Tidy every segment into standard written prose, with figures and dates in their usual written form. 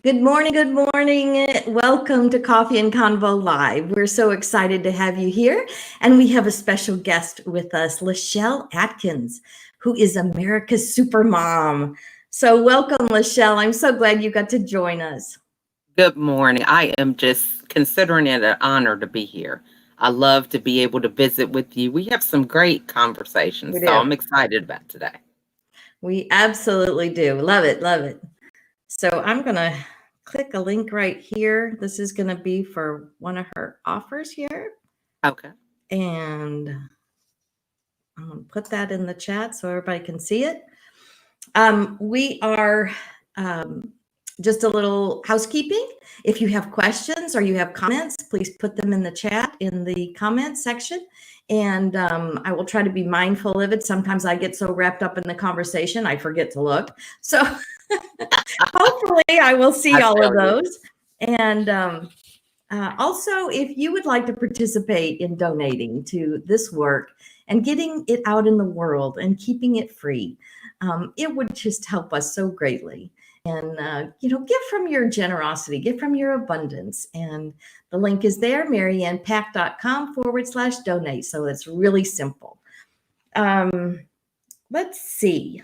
Good morning. Good morning. Welcome to Coffee and Convo Live. We're so excited to have you here. And we have a special guest with us, LaChelle Adkins, who is America's Supermom. So, welcome, LaChelle. I'm so glad you got to join us. Good morning. I am just considering it an honor to be here. I love to be able to visit with you. We have some great We conversations, so do. I'm excited about today. We absolutely do. Love it. Love it. So, I'm going to click a link right here. This is going to be for one of her offers here. Okay. And I'm going to put that in the chat so everybody can see it. We are just a little housekeeping. If you have questions or you have comments, please put them in the chat in the comments section. And I will try to be mindful of it. Sometimes I get so wrapped up in the conversation, I forget to look. So hopefully I will see I all of tell you. those. And also, if you would like to participate in donating to this work and getting it out in the world and keeping it free, it would just help us so greatly. And, give from your generosity, give from your abundance. And the link is there, mariannepack.com/donate. So it's really simple. Let's see.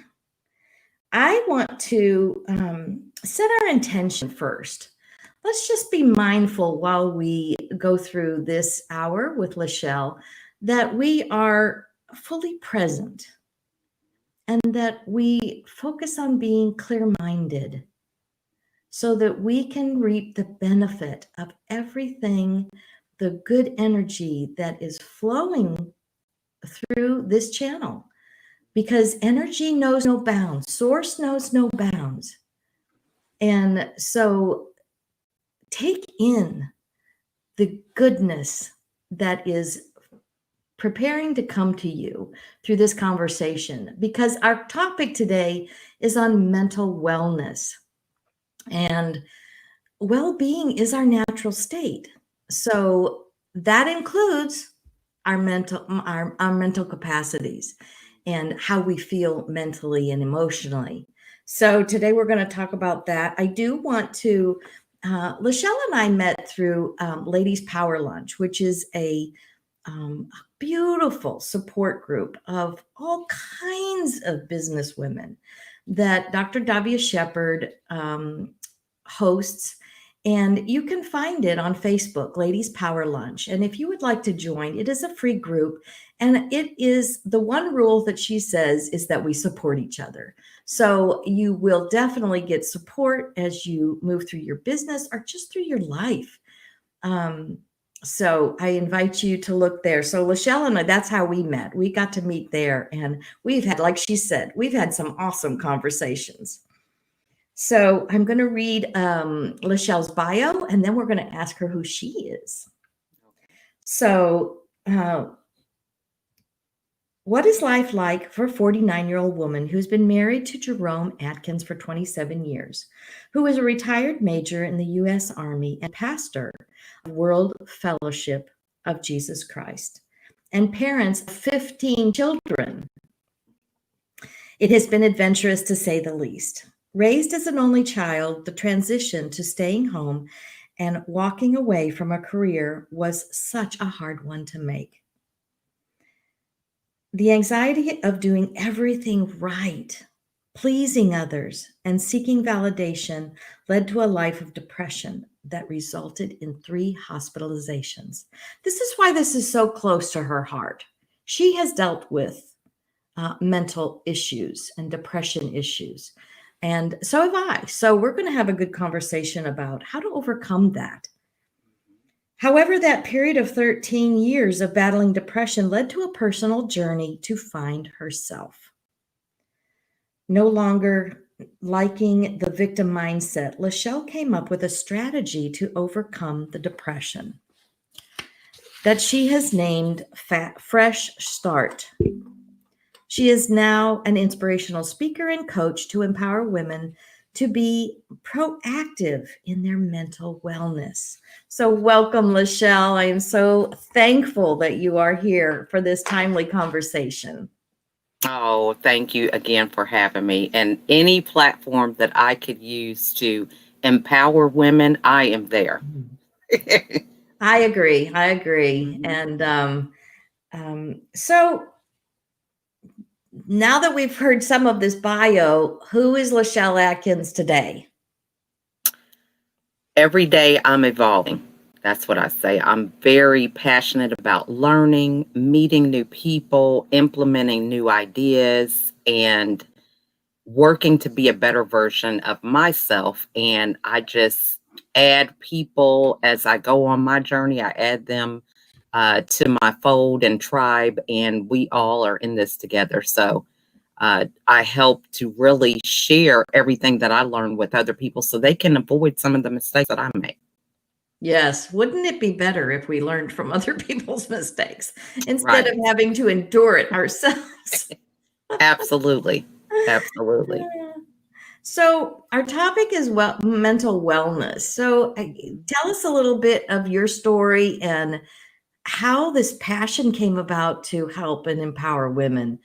I want to set our intention first. Let's just be mindful while we go through this hour with LaChelle that we are fully present and that we focus on being clear minded so that we can reap the benefit of everything, the good energy that is flowing through this channel. Because energy knows no bounds, source knows no bounds. And so take in the goodness that is preparing to come to you through this conversation, because our topic today is on mental wellness. And well-being is our natural state. So that includes our mental capacities and how we feel mentally and emotionally. So today we're going to talk about that. I do want to LaChelle and I met through Ladies Power Lunch, which is a beautiful support group of all kinds of business women that Dr. Davia Shepherd hosts. And you can find it on Facebook, Ladies Power Lunch. And if you would like to join, it is a free group. And it is the one rule that she says is that we support each other. So you will definitely get support as you move through your business or just through your life. So I invite you to look there. So LaChelle and I, that's how we met. We got to meet there. And we've had, like she said, we've had some awesome conversations. So I'm going to read LaChelle's bio, and then we're going to ask her who she is. So what is life like for a 49-year-old woman who's been married to Jerome Atkins for 27 years, who is a retired major in the U.S. Army and pastor of World Fellowship of Jesus Christ, and parents of 15 children? It has been adventurous to say the least. Raised as an only child, the transition to staying home and walking away from a career was such a hard one to make. The anxiety of doing everything right, pleasing others, and seeking validation led to a life of depression that resulted in 3 hospitalizations. This is why this is so close to her heart. She has dealt with mental issues and depression issues. And so have I. So we're going to have a good conversation about how to overcome that. However, that period of 13 years of battling depression led to a personal journey to find herself. No longer liking the victim mindset, LaChelle came up with a strategy to overcome the depression that she has named Fresh Start. She is now an inspirational speaker and coach to empower women to be proactive in their mental wellness. So welcome, LaChelle. I am so thankful that you are here for this timely conversation. Oh, thank you again for having me. And any platform that I could use to empower women, I am there. I agree. And so now that we've heard some of this bio, who is LaChelle Adkins today? Every day I'm evolving. That's what I say. I'm very passionate about learning, meeting new people, implementing new ideas, and working to be a better version of myself. And I just add people as I go on my journey. I add them to my fold and tribe, and we all are in this together. So I help to really share everything that I learned with other people so they can avoid some of the mistakes that I make. Yes. Wouldn't it be better if we learned from other people's mistakes instead Right. of having to endure it ourselves? Absolutely. Absolutely. So our topic is mental wellness. So tell us a little bit of your story and how this passion came about to help and empower women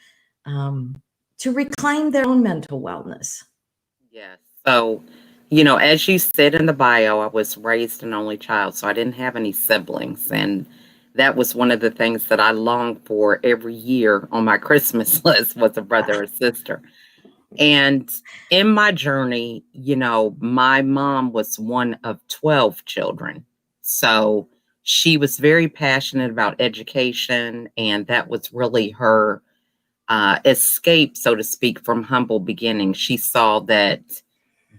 to reclaim their own mental wellness. Yes. So, as you said in the bio, I was raised an only child, so I didn't have any siblings. And that was one of the things that I longed for every year on my Christmas list was a brother or sister. And in my journey, my mom was one of 12 children. So she was very passionate about education, and that was really her escape, so to speak, from humble beginnings. She saw that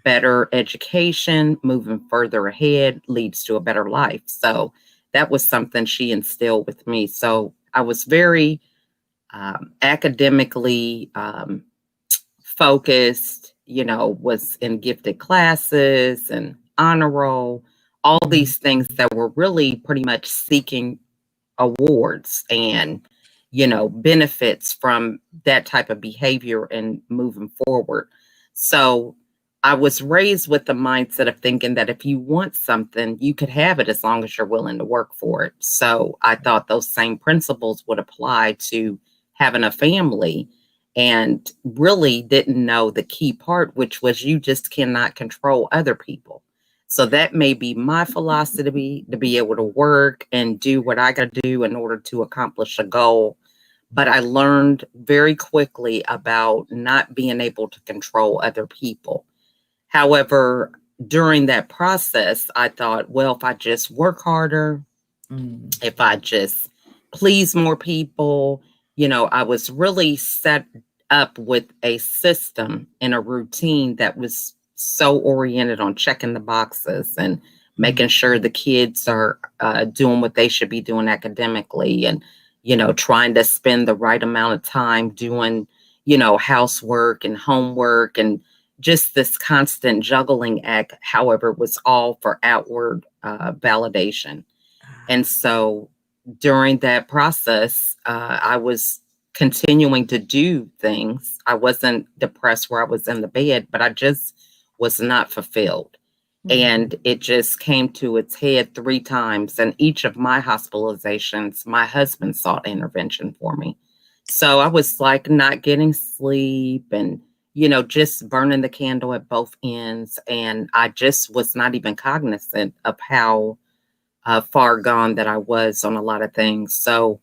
better education, moving further ahead, leads to a better life. So that was something she instilled with me. So I was very academically focused, was in gifted classes and honor roll, all these things that were really pretty much seeking awards and benefits from that type of behavior and moving forward. So I was raised with the mindset of thinking that if you want something, you could have it as long as you're willing to work for it. So I thought those same principles would apply to having a family, and really didn't know the key part, which was you just cannot control other people. So that may be my philosophy, to be able to work and do what I got to do in order to accomplish a goal. But I learned very quickly about not being able to control other people. However, during that process, I thought, well, if I just work harder, if I just please more people, I was really set up with a system and a routine that was so oriented on checking the boxes and making sure the kids are doing what they should be doing academically, and trying to spend the right amount of time doing housework and homework, and just this constant juggling act. However, it was all for outward validation. And so during that process, I was continuing to do things. I wasn't depressed where I was in the bed, but I just was not fulfilled. And it just came to its head 3 times. And each of my hospitalizations, my husband sought intervention for me. So I was like not getting sleep and, just burning the candle at both ends. And I just was not even cognizant of how far gone that I was on a lot of things. So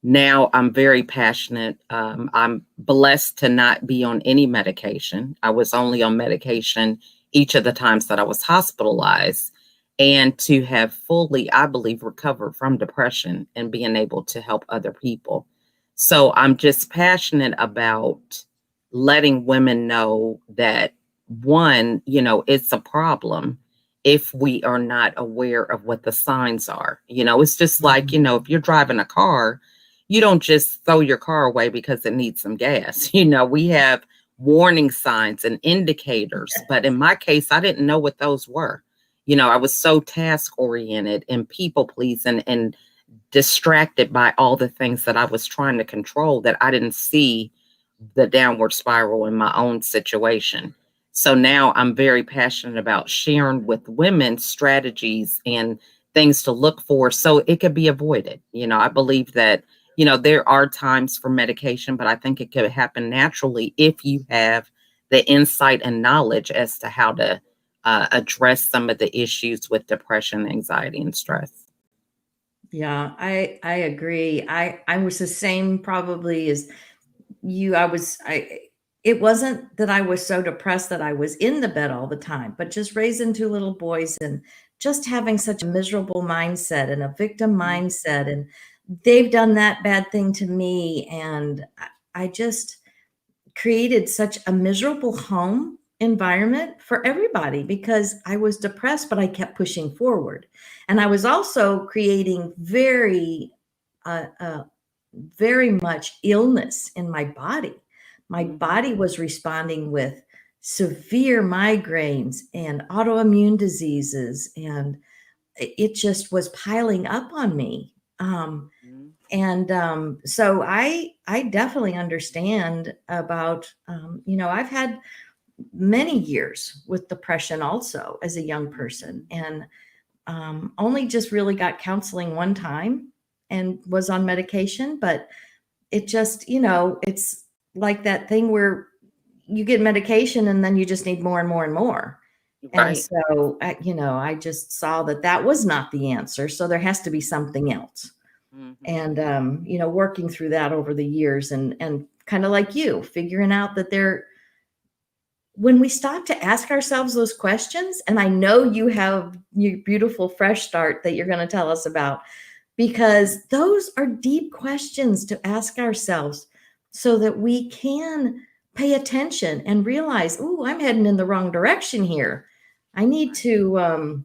now I'm very passionate. I'm blessed to not be on any medication. I was only on medication each of the times that I was hospitalized, and to have fully, I believe, recovered from depression and being able to help other people. So I'm just passionate about letting women know that, one, it's a problem if we are not aware of what the signs are. It's just like, if you're driving a car, you don't just throw your car away because it needs some gas. We have warning signs and indicators. But in my case, I didn't know what those were. I was so task oriented and people pleasing and distracted by all the things that I was trying to control that I didn't see the downward spiral in my own situation. So now I'm very passionate about sharing with women strategies and things to look for so it could be avoided. I believe that, there are times for medication, but I think it could happen naturally if you have the insight and knowledge as to how to address some of the issues with depression, anxiety, and stress. Yeah, I agree. I was the same probably as you. It wasn't that I was so depressed that I was in the bed all the time, but just raising two little boys and just having such a miserable mindset and a victim mindset, and they've done that bad thing to me, and I just created such a miserable home environment for everybody because I was depressed, but I kept pushing forward. And I was also creating very much illness in my body. My body was responding with severe migraines and autoimmune diseases, and it just was piling up on me. So I definitely understand about, I've had many years with depression also as a young person, and only just really got counseling one time and was on medication. But it just, it's like that thing where you get medication and then you just need more and more and more. And Right. so, I just saw that that was not the answer. So there has to be something else. Mm-hmm. And working through that over the years, and kind of like you, figuring out that when we stop to ask ourselves those questions, and I know you have your beautiful fresh start that you're going to tell us about, because those are deep questions to ask ourselves so that we can pay attention and realize, oh, I'm heading in the wrong direction here. I need to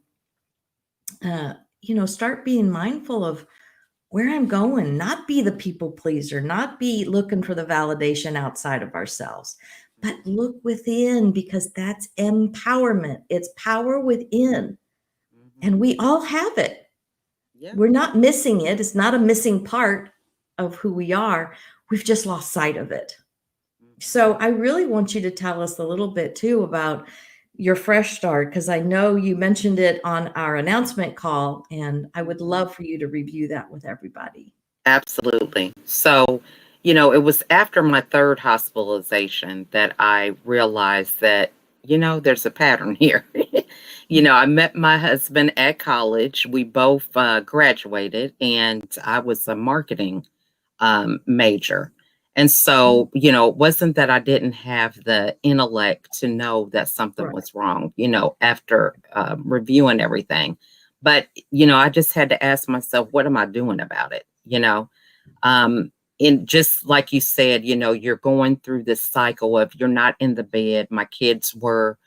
start being mindful of where I'm going, not be the people pleaser, not be looking for the validation outside of ourselves, but look within, because that's empowerment. It's power within. And we all have it. Yeah. We're not missing it. It's not a missing part of who we are. We've just lost sight of it. So I really want you to tell us a little bit too about your fresh start, because I know you mentioned it on our announcement call, and I would love for you to review that with everybody. Absolutely. So, it was after my third hospitalization that I realized that, there's a pattern here. I met my husband at college. We both graduated, and I was a marketing major. And so, it wasn't that I didn't have the intellect to know that something Right. was wrong, after reviewing everything. But, I just had to ask myself, what am I doing about it? Um, and just like you said, you're going through this cycle of you're not in the bed. My kids were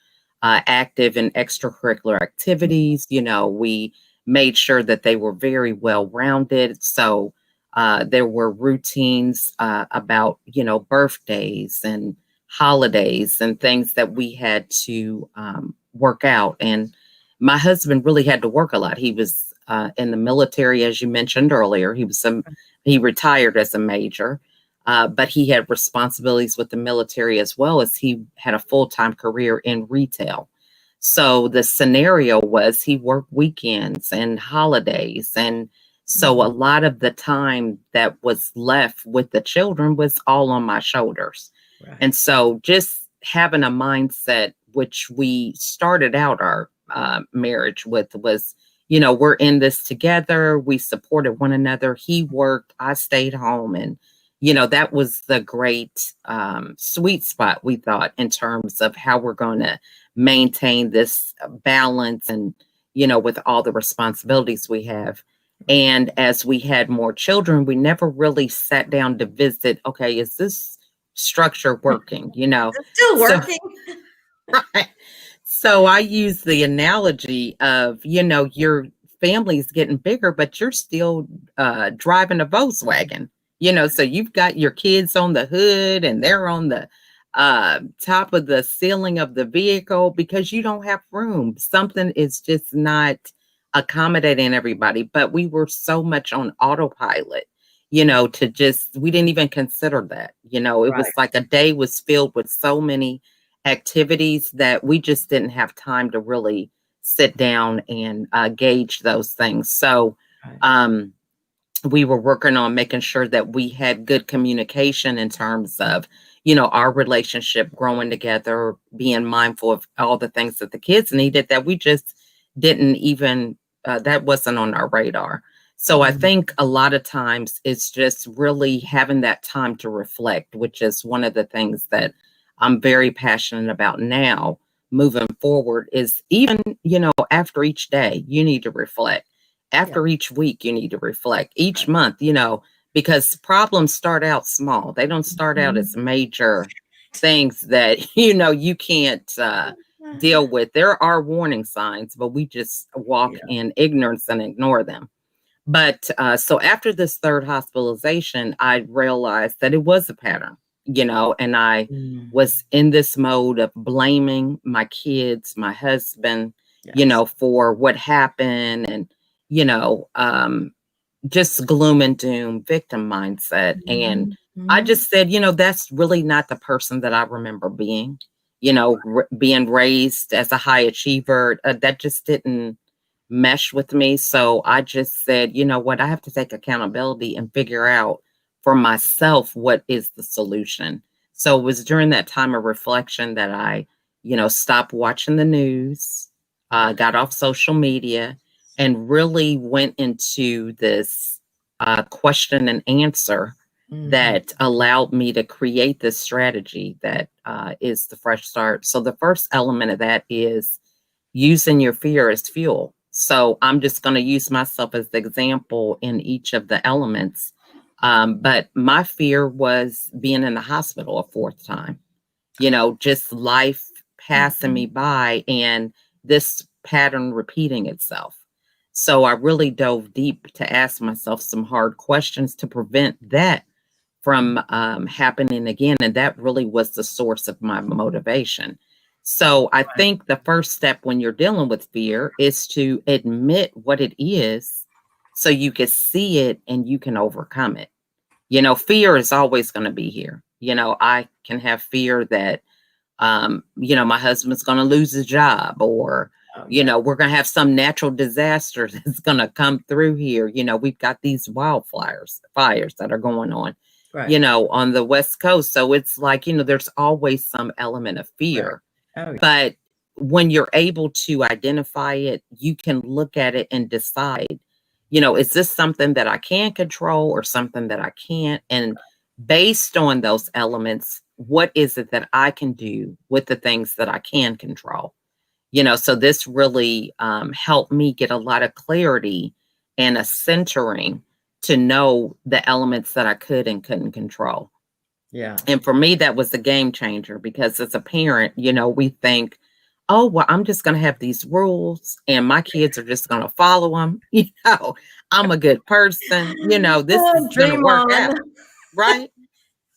active in extracurricular activities. We made sure that they were very well rounded. So there were routines about, birthdays and holidays and things that we had to work out. And my husband really had to work a lot. He was in the military, as you mentioned earlier. He retired as a major, but he had responsibilities with the military as well as he had a full-time career in retail. So the scenario was he worked weekends and holidays. And so a lot of the time that was left with the children was all on my shoulders. Right. And so just having a mindset, which we started out our marriage with, was, we're in this together. We supported one another. He worked, I stayed home. And, that was the great sweet spot, we thought, in terms of how we're going to maintain this balance and, with all the responsibilities we have. And as we had more children, we never really sat down to visit, okay, is this structure working? It's still working. Right. So I use the analogy of, your family's getting bigger, but you're still driving a Volkswagen, so you've got your kids on the hood and they're on the top of the ceiling of the vehicle because you don't have room. Something is just not accommodating everybody. But we were so much on autopilot, we didn't even consider that. It was like a day was filled with so many activities that we just didn't have time to really sit down and gauge those things. So we were working on making sure that we had good communication in terms of, our relationship growing together, being mindful of all the things that the kids needed that we just didn't even, that wasn't on our radar. So I think a lot of times it's just really having that time to reflect, which is one of the things that I'm very passionate about now moving forward is even, after each day, you need to reflect. After each week, you need to reflect. Each month, because problems start out small. They don't start out as major things that, you can't deal with. There are warning signs, but we just walk in ignorance and ignore them. But so after this third hospitalization, I realized that it was a pattern, and I was in this mode of blaming my kids, my husband, for what happened and, just gloom and doom, victim mindset. And I just said, that's really not the person that I remember being, being raised as a high achiever. That just didn't mesh with me. So I just said, you know what, I have to take accountability and figure out for myself what is the solution. So it was during that time of reflection that I, stopped watching the news, got off social media, and really went into this question and answer that allowed me to create this strategy that is the fresh start. So the first element of that is using your fear as fuel. So I'm just going to use myself as the example in each of the elements. But my fear was being in the hospital a fourth time, just life passing me by and this pattern repeating itself. So I really dove deep to ask myself some hard questions to prevent that from happening again. And that really was the source of my motivation. So I think the first step when you're dealing with fear is to admit what it is so you can see it and you can overcome it. Fear is always going to be here. I can have fear that, my husband's going to lose his job or, we're going to have some natural disaster that's going to come through here. We've got these fires that are going on, on the West Coast. So it's like, there's always some element of fear. But when you're able to identify it, you can look at it and decide, is this something that I can control or something that I can't? And based on those elements, what is it that I can do with the things that I can control? So this really helped me get a lot of clarity and a centering to know the elements that I could and couldn't control. Yeah. And for me, that was a game changer because as a parent, we think, oh, well, I'm just going to have these rules and my kids are just going to follow them. I'm a good person. This is going to work out. Right.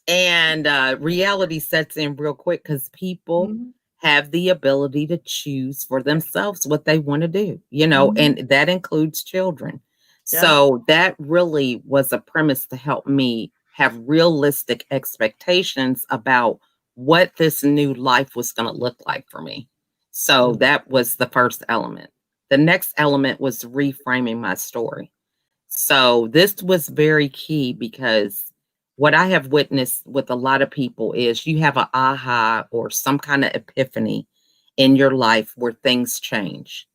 And reality sets in real quick because people have the ability to choose for themselves what they want to do, and that includes children. So that really was a premise to help me have realistic expectations about what this new life was going to look like for me. So that was the first element. The next element was reframing my story. So this was very key because what I have witnessed with a lot of people is you have an aha or some kind of epiphany in your life where things change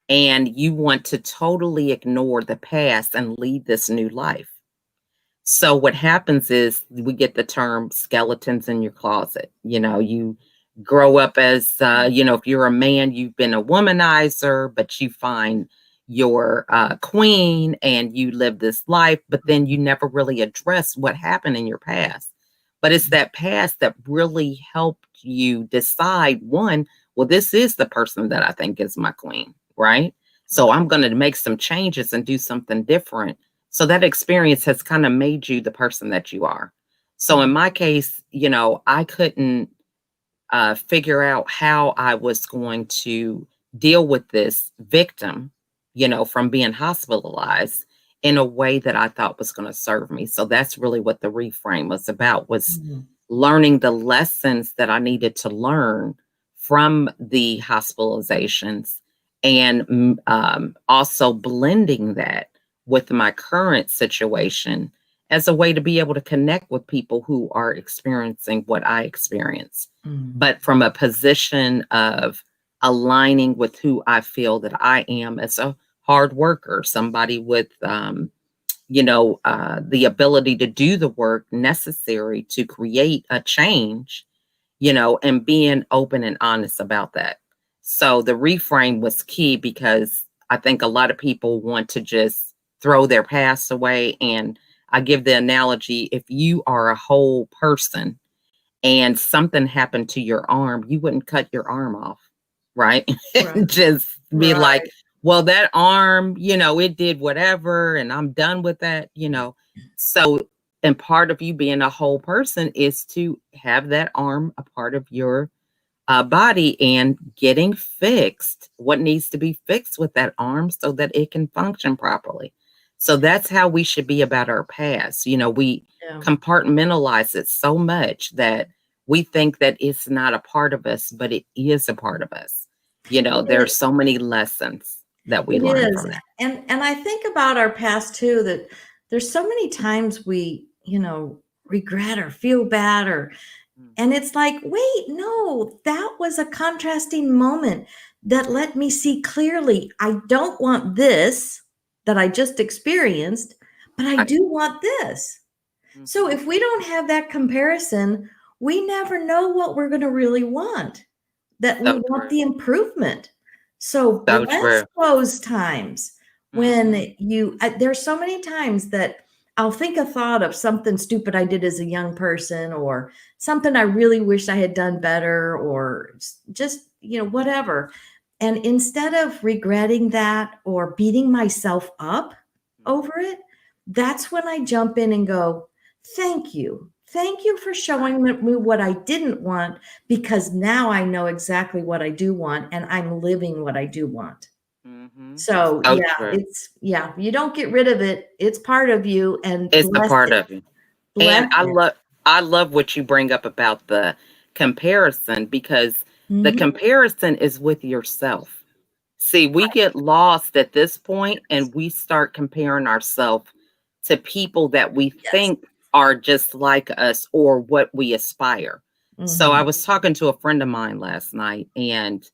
and you want to totally ignore the past and lead this new life. So what happens is we get the term skeletons in your closet. You grow up as, if you're a man, you've been a womanizer, but you find your queen and you live this life, but then you never really address what happened in your past. But it's that past that really helped you decide, one, well, this is the person that I think is my queen, right? So I'm going to make some changes and do something different. So that experience has kind of made you the person that you are. So in my case, I couldn't figure out how I was going to deal with this victim, from being hospitalized in a way that I thought was going to serve me. So that's really what the reframe was about, was learning the lessons that I needed to learn from the hospitalizations and also blending that with my current situation as a way to be able to connect with people who are experiencing what I experience, but from a position of aligning with who I feel that I am as a hard worker, somebody with, the ability to do the work necessary to create a change, and being open and honest about that. So the reframe was key because I think a lot of people want to just throw their past away. And I give the analogy, if you are a whole person and something happened to your arm, you wouldn't cut your arm off, right? Right. Just be like, Right. well, that arm, it did whatever, and I'm done with that. So, and part of you being a whole person is to have that arm a part of your body and getting fixed what needs to be fixed with that arm so that it can function properly. So that's how we should be about our past. We Yeah. compartmentalize it so much that we think that it's not a part of us, but it is a part of us. It There's so many lessons that we It learn is. from that. And I think about our past too, that there's so many times we, regret or feel bad and it's like, wait, no, that was a contrasting moment that let me see clearly. I don't want this that I just experienced, but I Right. do want this. So Mhm. if we don't have that comparison, we never know what we're going to really want, that we So want true. the improvement. So So bless true. those times Mhm. when there's so many times that I'll think a thought of something stupid I did as a young person, or something I really wish I had done better, or just, whatever. And instead of regretting that or beating myself up over it, that's when I jump in and go, thank you. Thank you for showing me what I didn't want, because now I know exactly what I do want and I'm living what I do want. Mhm. So So yeah, true. you don't get rid of it. It's part of you, and It's a part it, of you. bless And I it. love I love what you bring up about the comparison, because the Mhm. comparison is with yourself. See, we get lost at this point and we start comparing ourselves to people that we Yes. think are just like us or what we aspire. So I Mhm. was talking to a friend of mine last night, and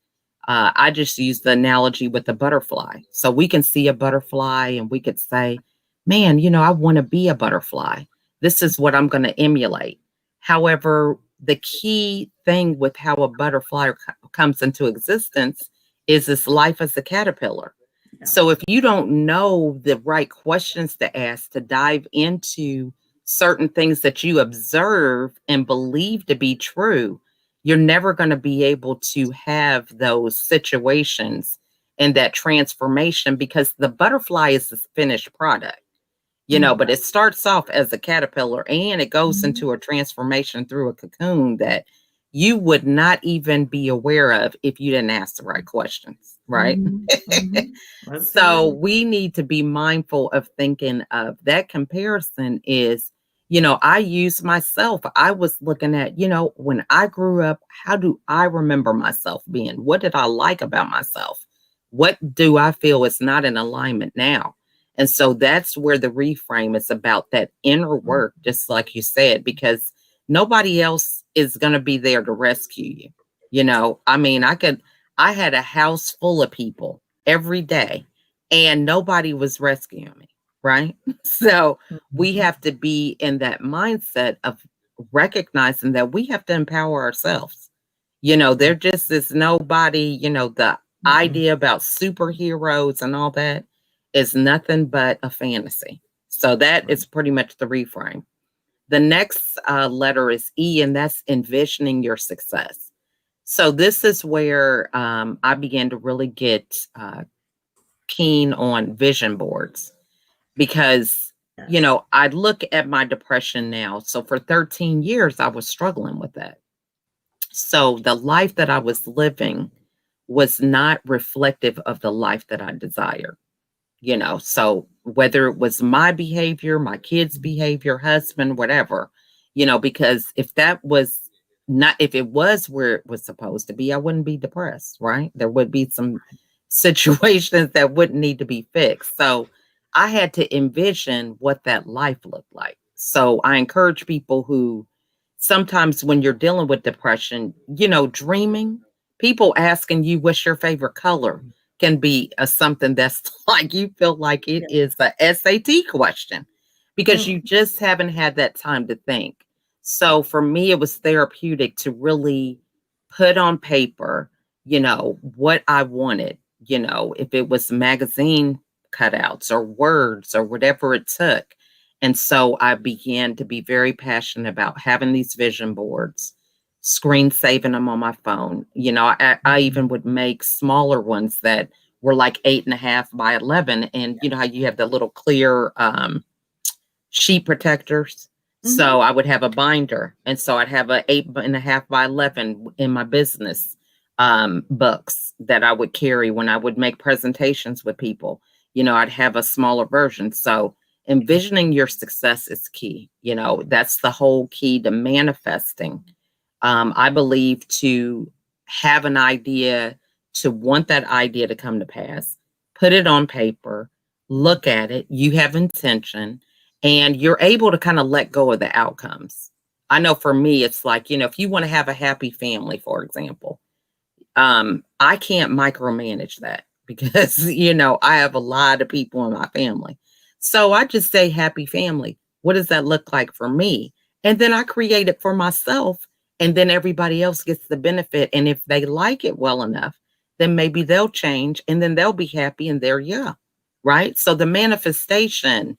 I just used the analogy with the butterfly. So we can see a butterfly and we could say, man, I want to be a butterfly. This is what I'm going to emulate. However, the key thing with how a butterfly comes into existence is its life as a caterpillar. Yeah. So if you don't know the right questions to ask to dive into certain things that you observe and believe to be true, you're never going to be able to have those situations and that transformation, because the butterfly is the finished product. Mhm. But it starts off as a caterpillar and it goes Mhm. into a transformation through a cocoon that you would not even be aware of if you didn't ask the right questions, right? Mhm. Mhm. So Absolutely. we need to be mindful of thinking of that comparison is, I use myself. I was looking at, when I grew up, how do I remember myself being? What did I like about myself? What do I feel is not in alignment now? And so that's where the reframe is about, that inner work, just like you said, because nobody else is going to be there to rescue you. I mean, I had a house full of people every day and nobody was rescuing me, right? So we Mhm. have to be in that mindset of recognizing that we have to empower ourselves. There just is nobody, the Mm-mm. idea about superheroes and all that is nothing but a fantasy. So that is pretty much the reframe. The next letter is E, and that's envisioning your success. So this is where I began to really get keen on vision boards, because Yes. I look at my depression now. So for 13 years I was struggling with that. So the life that I was living was not reflective of the life that I desired. So whether it was my behavior, my kids' behavior, husband, whatever, because if it was where it was supposed to be, I wouldn't be depressed, right? There would be some situations that wouldn't need to be fixed. So I had to envision what that life looked like. So I encourage people who sometimes when you're dealing with depression, dreaming, people asking you what's your favorite color can be something that's like you feel like it Yeah. is a SAT question because Mm, you just haven't had that time to think. So for me, it was therapeutic to really put on paper, what I wanted, if it was magazine cutouts or words or whatever it took. And so I began to be very passionate about having these vision boards, screen saving them on my phone. I even would make smaller ones that were like 8.5 by 11. And you know how you have the little clear sheet protectors. mhm. So I would have a binder. And so I'd have a 8.5 by 11 in my business books that I would carry when I would make presentations with people. I'd have a smaller version. So envisioning your success is key. That's the whole key to manifesting. I believe to have an idea, to want that idea to come to pass, put it on paper, look at it, you have intention, and you're able to kind of let go of the outcomes. I know for me, it's like, if you want to have a happy family, for example, I can't micromanage that because, I have a lot of people in my family. So I just say happy family. What does that look like for me? And then I create it for myself, and then everybody else gets the benefit. And if they like it well enough, then maybe they'll change and then they'll be happy and they're, yeah. Right. So the manifestation,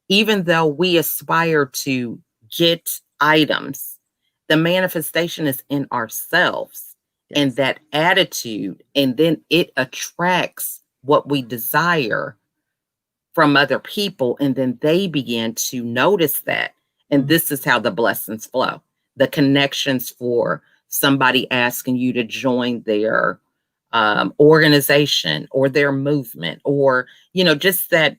even though we aspire to get items, the manifestation is in ourselves and Yes. that attitude, and then it attracts what we desire from other people, and then they begin to notice that. And Mm, this is how the blessings flow. The connections for somebody asking you to join their organization or their movement, or just that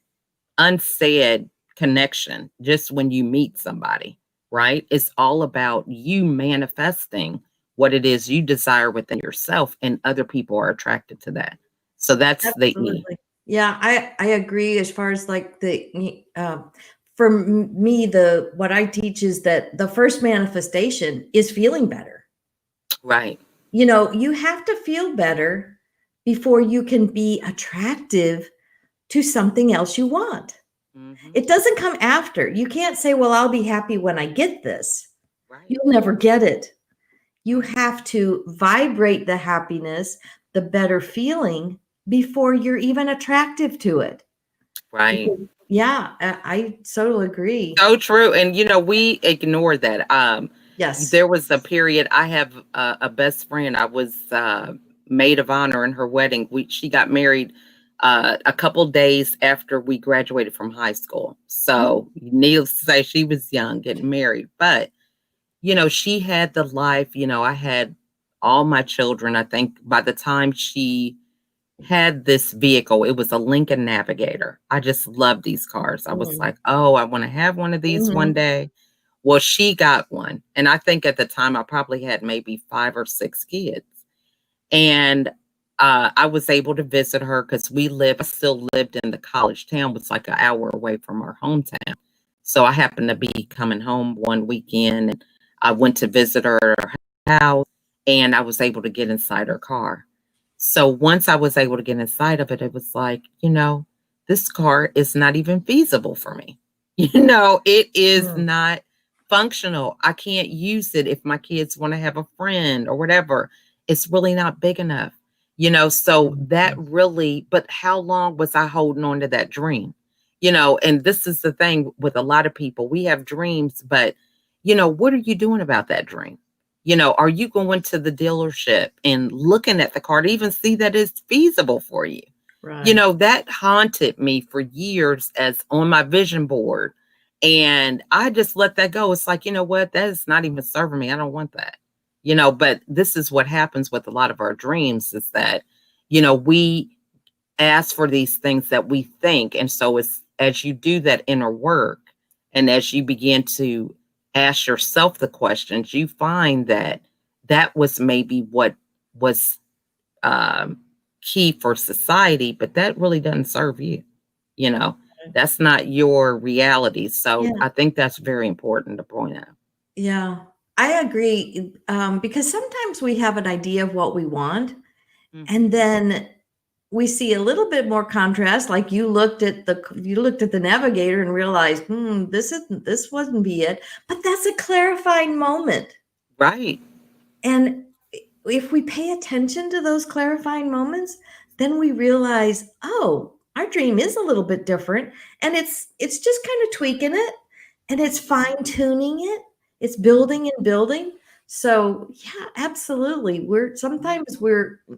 unsaid connection just when you meet somebody, right? It's all about you manifesting what it is you desire within yourself, and other people are attracted to that. So that's the E. absolutely. Yeah, I agree as far as like for me, the what I teach is that the first manifestation is feeling better. Right. You have to feel better before you can be attractive to something else you want. Hmm. It doesn't come after. You can't say, well, I'll be happy when I get this. Right. You'll never get it. You Right. have to vibrate the happiness, the better feeling before you're even attractive to it. Right. Because, yeah, I so agree. So true. And we ignore that. Yes. There was a period. I have a best friend. I was maid of honor in her wedding. She got married a couple days after we graduated from high school. So needless to say, she was young getting married. But she had the life. I had all my children. I think by the time she had this vehicle, it was a Lincoln Navigator. I just love these cars. I was Mm, like, oh, I want to have one of these one mhm, day. Well, she got one. And I think at the time I probably had maybe 5 or 6 kids. And I was able to visit her because I still lived in the college town, was like an hour away from our hometown. So I happened to be coming home one weekend, and I went to visit her at her house, and I was able to get inside her car. So once I was able to get inside of it, it was like, this car is not even feasible for me. It is mm, not functional. I can't use it if my kids want to have a friend or whatever. It's really not big enough. So that mhm. really, but how long was I holding on to that dream? And this is the thing with a lot of people. We have dreams, but what are you doing about that dream? Are you going to the dealership and looking at the car to even see that it's feasible for you? Right. That haunted me for years as on my vision board. And I just let that go. It's like, you know what? That is not even serving me. I don't want that. But this is what happens with a lot of our dreams is that, we ask for these things that we think. And so it's as you do that inner work and as you begin to ask yourself the questions, you find that that was maybe what was um, key for society, but that really doesn't serve you, you know. That's not your reality. So Yeah. I think that's very important to point out. Yeah. I agree. Because sometimes we have an idea of what we want, and Mhm. then we see a little bit more contrast. Like you looked at the navigator and realized, this wasn't be it. But that's a clarifying moment. Right. And if we pay attention to those clarifying moments, then we realize, oh, our dream is a little bit different, and it's just kind of tweaking it, and it's Mhm. fine tuning it. It's building and building. So yeah, absolutely.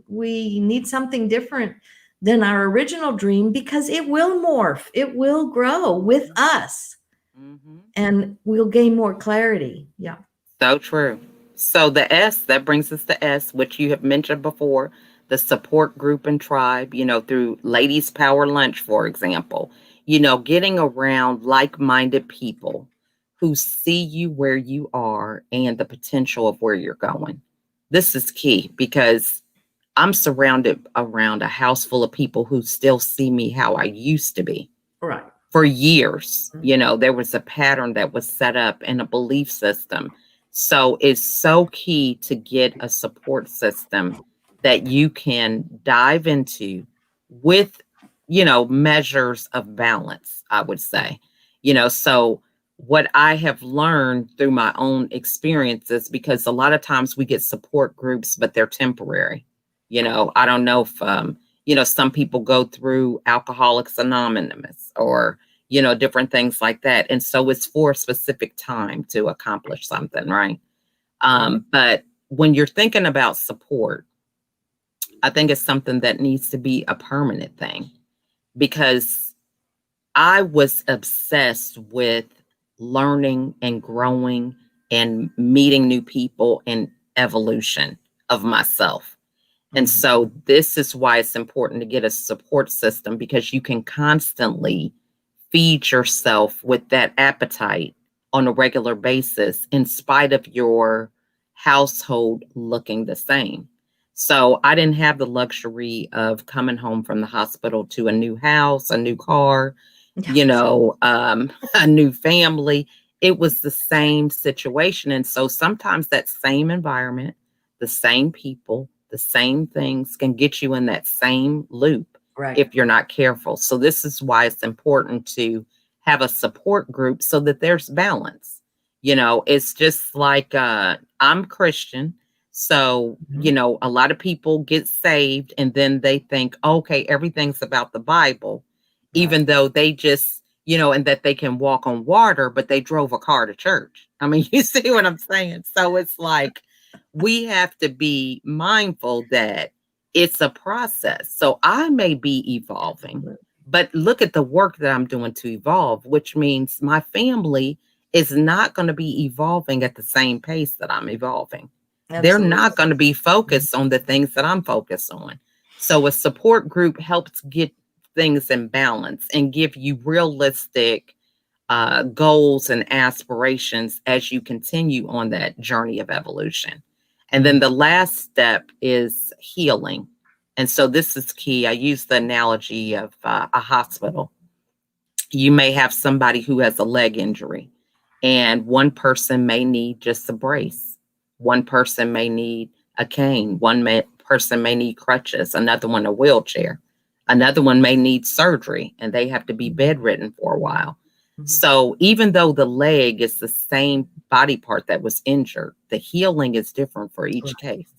We need something different than our original dream because it will morph, it will grow with Mhm. us, Mhm. and we'll gain more clarity. Yeah. So true. So the S, that brings us to S, which you have mentioned before, the support group and tribe, through Ladies Power Lunch, for example, getting around like-minded people who see you where you are and the potential of where you're going. This is key because I'm surrounded around a house full of people who still see me how I used to be Right. for years. Mhm. There was a pattern that was set up and a belief system. So it's so key to get a support system that you can dive into with, measures of balance, I would say. So what I have learned through my own experiences, because a lot of times we get support groups, but they're temporary. I don't know if, some people go through Alcoholics Anonymous or, different things like that. And so it's for a specific time to accomplish something, right? Right. But when you're thinking about support, I think it's something that needs to be a permanent thing because I was obsessed with learning and growing and meeting new people and evolution of myself. And Mhm. so this is why it's important to get a support system because you can constantly feed yourself with that appetite on a regular basis in spite of your household looking the same. So I didn't have the luxury of coming home from the hospital to a new house, a new car, Yes. a new family. It was the same situation. And so sometimes that same environment, the same people, the same things can get you in that same loop Right. if you're not careful. So this is why it's important to have a support group so that there's balance. It's just like I'm Christian. So, Mhm. a lot of people get saved and then they think, okay, everything's about the Bible Right. even though they just, and that they can walk on water, but they drove a car to church. I mean, you see what I'm saying? So it's like we have to be mindful that it's a process. So I may be evolving, but look at the work that I'm doing to evolve, which means my family is not going to be evolving at the same pace that I'm evolving. They're Absolutely. not going to be focused on the things that I'm focused on. So a support group helps get things in balance and give you realistic goals and aspirations as you continue on that journey of evolution. And then Mhm. the last step is healing. And so this is key. I use the analogy of a hospital. You may have somebody who has a leg injury, and one person may need just a brace. One person may need a cane. Person may need crutches. Another one a wheelchair. Another one may need surgery, and they have to be bedridden for a while. Mhm. So even though the leg is the same body part that was injured, the healing is different for each Right. case.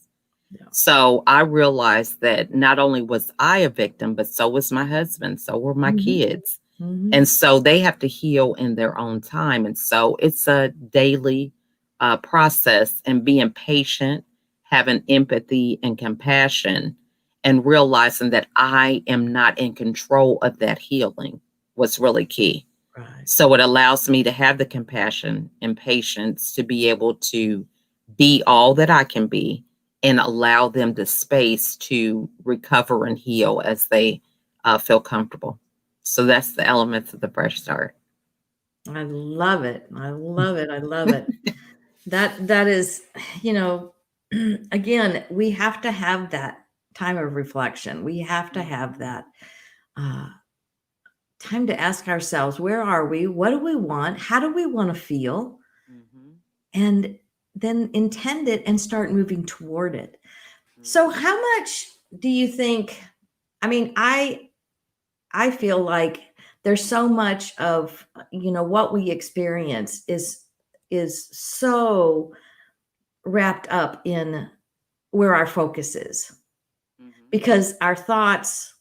Yeah. So I realized that not only was I a victim, but so was my husband, so were my Mhm. kids. Mhm. And so they have to heal in their own time. And so it's a daily process and being patient, having empathy and compassion, and realizing that I am not in control of that healing was really key. Right. So it allows me to have the compassion and patience to be able to be all that I can be and allow them the space to recover and heal as they feel comfortable. So that's the elements of the fresh start. I love it. I love it. I love it. That is, you know, again, we have to have that time of reflection. We have to have Mhm. that uh, time to ask ourselves, where are we? What do we want? How do we want to feel? Mm-hmm. And then intend it and start moving toward it. So how much do you think, I mean, I feel like there's so much of, what we experience is so wrapped up in where our focus is, Mm-hmm. because our thoughts,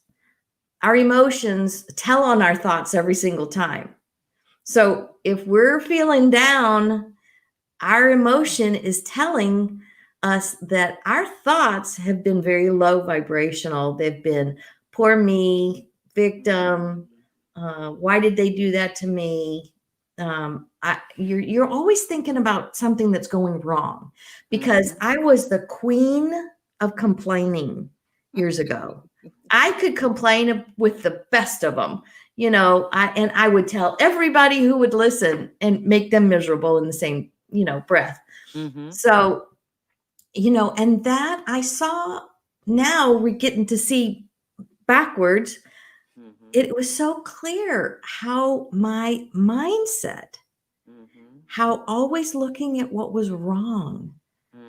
our emotions tell on our thoughts every single time. So if we're feeling down, our emotion is telling us that our thoughts have been very low vibrational. They've been poor me, victim. Why did they do that to me? You're always thinking about something that's going wrong, because I was the queen of complaining years ago. I could complain with the best of them, and I would tell everybody who would listen and make them miserable in the same, breath. Mm-hmm. So, and that I saw, now we're getting to see backwards. Mm-hmm. It was so clear how my mindset, Mm-hmm. how always looking at what was wrong,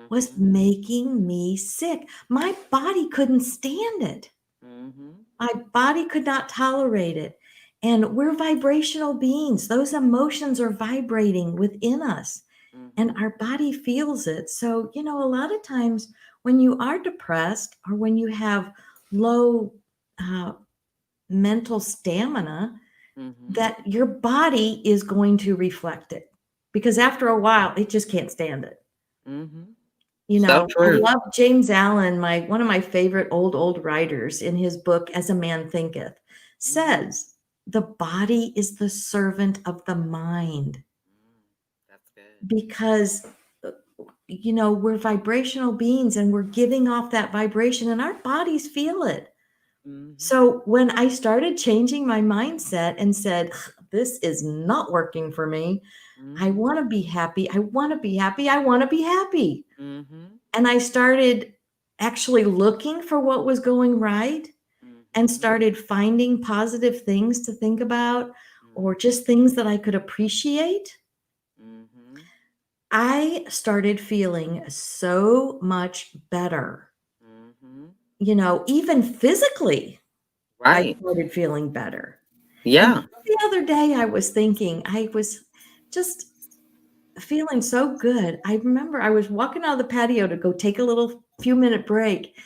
was Mm-hmm. making me sick. My body couldn't stand it. Mm-hmm. My body could not tolerate it. And we're vibrational beings. Those emotions are vibrating within us, and Mm-hmm. our body feels it. So, a lot of times when you are depressed or when you have low mental stamina, Mm-hmm. that your body is going to reflect it, because after a while, it just can't stand it. Mm-hmm. You So know, I true. love James Allen, one of my favorite old writers, in his book, As a Man Thinketh, says the body is the servant of the mind, That's good. because we're vibrational beings and we're giving off that vibration and our bodies feel it. Mm-hmm. So when I started changing my mindset and said, this is not working for me, I want to be happy. I want to be happy. I want to be happy. Mm-hmm. And I started actually looking for what was going right, and Mm-hmm. started finding positive things to think about, or just things that I could appreciate. Mm-hmm. I started feeling so much better. Mm-hmm. Even physically, I Right. started feeling better. And Yeah. the other day I was thinking, I was just feeling so good. I remember I was walking out of the patio to go take a little few-minute break.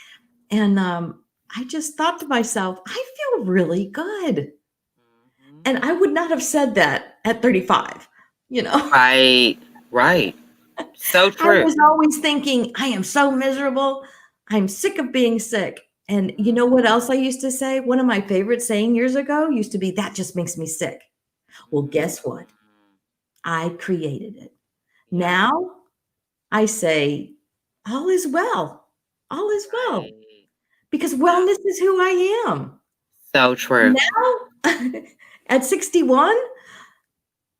And I just thought to myself, I feel really good. Mm-hmm. And I would not have said that at 35, Right. Right. So I true. was always thinking, I am so miserable. I'm sick of being sick. And you know what else I used to say? One of my favorite saying years ago used to be, that just makes me sick. Well, guess what? I created it. Yeah. Now I say, all is well. All is well. Right. Because Yeah. wellness is who I am. So true. Now, at 61,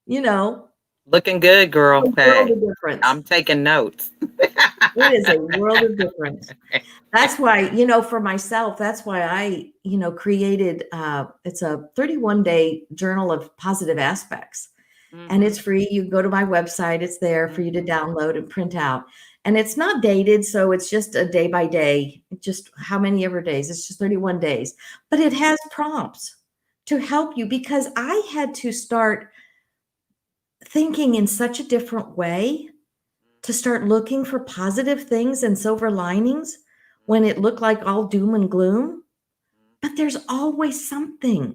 you know, Looking good, girl. a world Hey, of difference. I'm taking notes. It is a world of difference. That's why, for myself, that's why I, created, it's a 31-day journal of positive aspects. And it's free. You go to my website, it's there for you to download and print out. And it's not dated, so it's just a day by day, just how many ever days. It's just 31 days. But it has prompts to help you, because I had to start thinking in such a different way, to start looking for positive things and silver linings when it looked like all doom and gloom. But there's always something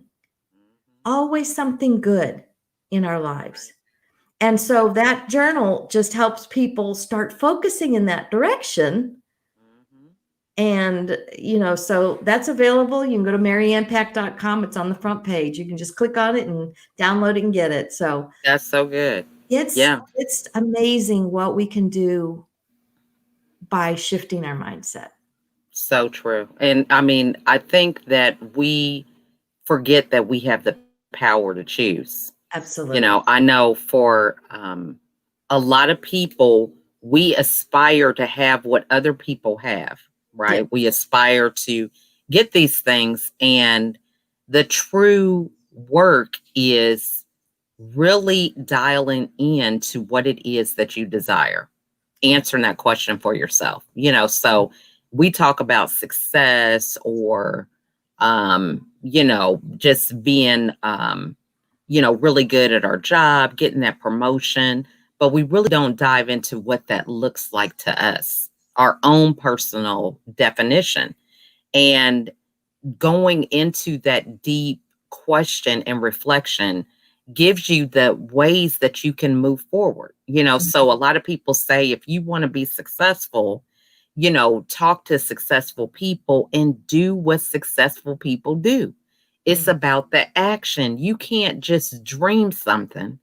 good in our lives. And so that journal just helps people start focusing in that direction. And, so that's available. You can go to maryanpack.com. It's on the front page. You can just click on it and download it and get it. So That's so good. it's Yeah. amazing what we can do by shifting our mindset. So true. And I mean, I think that we forget that we have the power to choose. Absolutely. I know for a lot of people, we aspire to have what other people have, Yeah. right? We aspire to get these things. And the true work is really dialing in to what it is that you desire, answering that question for yourself. So we talk about success or, just being, really good at our job, getting that promotion, but we really don't dive into what that looks like to us, our own personal definition. And going into that deep question and reflection gives you the ways that you can move forward. So a lot of people say if you want to be successful, talk to successful people and do what successful people do. It's about the action. You can't just dream something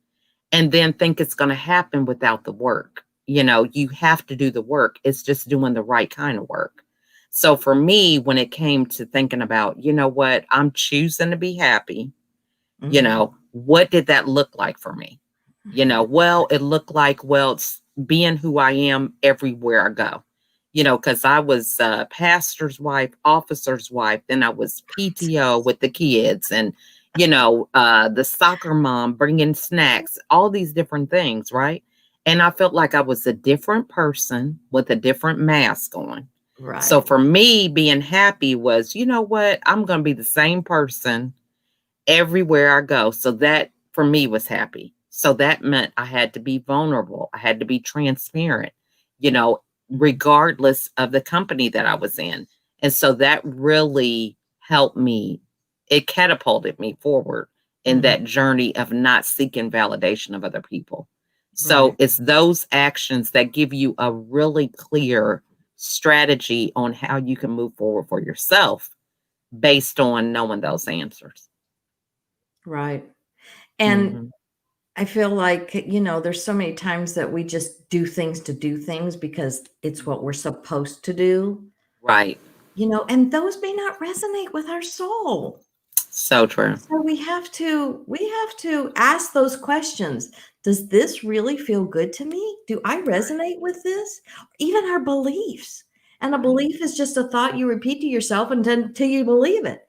and then think it's going to happen without the work. You have to do the work. It's just doing the right kind of work. So for me, when it came to thinking about, what, I'm choosing to be happy, what did that look like for me? Well, it looked like, it's being who I am everywhere I go, because I was a pastor's wife, officer's wife, then I was PTO with the kids and, the soccer mom bringing snacks, all these different things, right? And I felt like I was a different person with a different mask on. Right. So for me, being happy was, what, I'm going to be the same person everywhere I go. So that for me was happy. So that meant I had to be vulnerable. I had to be transparent, regardless of the company that I was in. And so that really helped me. It catapulted me forward in that journey of not seeking validation of other people. So it's those actions that give you a really clear strategy on how you can move forward for yourself based on knowing those answers. Right. And I feel like, there's so many times that we just do things to do things because it's what we're supposed to do. Right. And those may not resonate with our soul. So true. So we have to ask those questions. Does this really feel good to me? Do I resonate with this? Even our beliefs. And a belief is just a thought you repeat to yourself until you believe it.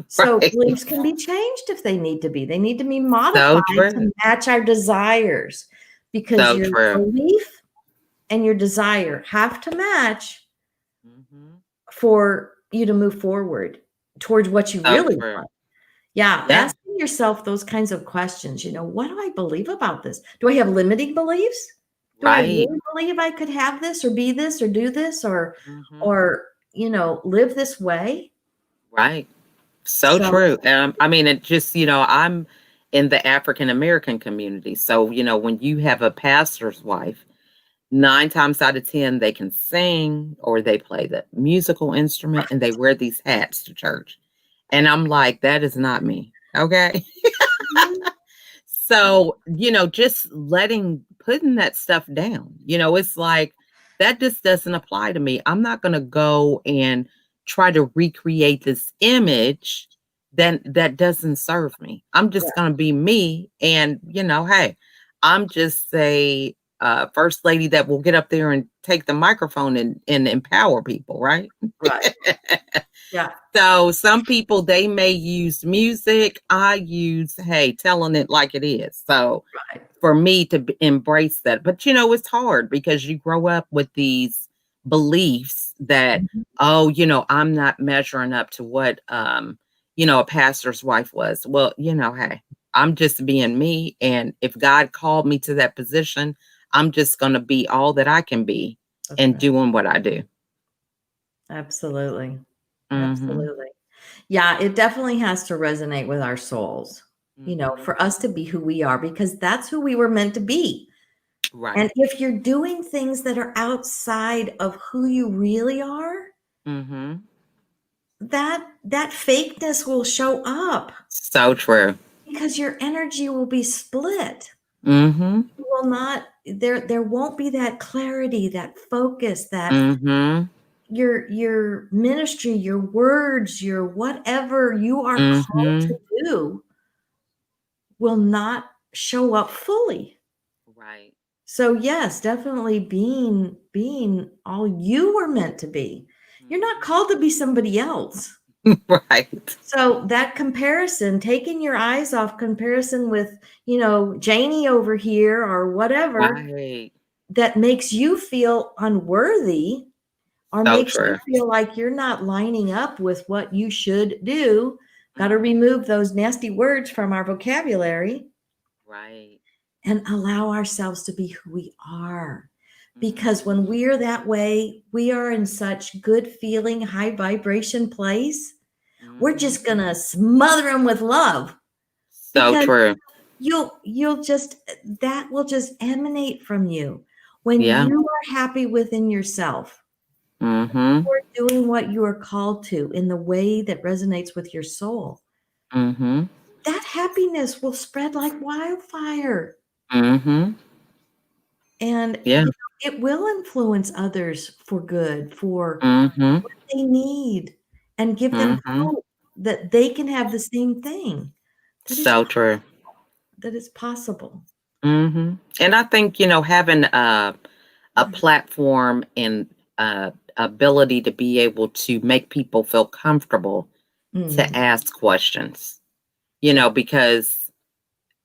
So beliefs can be changed if they need to be. They need to be modified to match our desires because your belief and your desire have to match for you to move forward towards what you really want. Yeah, asking yourself those kinds of questions, what do I believe about this? Do I have limiting beliefs? Do I really believe I could have this or be this or do this or live this way? Right. So true. I mean, it just, I'm in the African American community. So, when you have a pastor's wife, 9 times out of 10, they can sing or they play the musical instrument and they wear these hats to church. And I'm like, that is not me. Okay. So, just putting that stuff down, it's like, that just doesn't apply to me. I'm not going to go and try to recreate this image that doesn't serve me. I'm just going to be me. And, hey, I'm just a first lady that will get up there and take the microphone and empower people. Right. Right. Yeah. So some people, they may use music. I use, hey, telling it like it is. So for me to embrace that, but it's hard because you grow up with these beliefs that, I'm not measuring up to what, a pastor's wife was. Well, hey, I'm just being me. And if God called me to that position, I'm just going to be all that I can be and doing what I do. Absolutely. Absolutely. Yeah, it definitely has to resonate with our souls, for us to be who we are, because that's who we were meant to be. Right. And if you're doing things that are outside of who you really are, that fakeness will show up. So true. Because your energy will be split. You will not, there won't be that clarity, that focus, that your ministry, your words, your whatever you are called to do will not show up fully. Right. So yes, definitely being all you were meant to be. You're not called to be somebody else. Right. So that comparison, taking your eyes off comparison with, Janie over here or whatever, Right. that makes you feel unworthy or So makes you true. feel like you're not lining up with what you should do. Got to Mhm. remove those nasty words from our vocabulary Right. and allow ourselves to be who we are. Because Mhm. when we're that way, we are in such good feeling, high vibration place. We're Mhm. just going to smother them with love, So because true. you'll just, that will just emanate from you when Yeah. you are happy within yourself. Mhm. You're doing what you are called to in the way that resonates with your soul. Mhm. That happiness will spread like wildfire, Mhm. and Yeah. it will influence others for good, for Mhm. what they need, and give them Mhm. hope that they can have the same thing, that So true. it's possible. And I think, having a platform and ability to be able to make people feel comfortable to Mhm. ask questions, because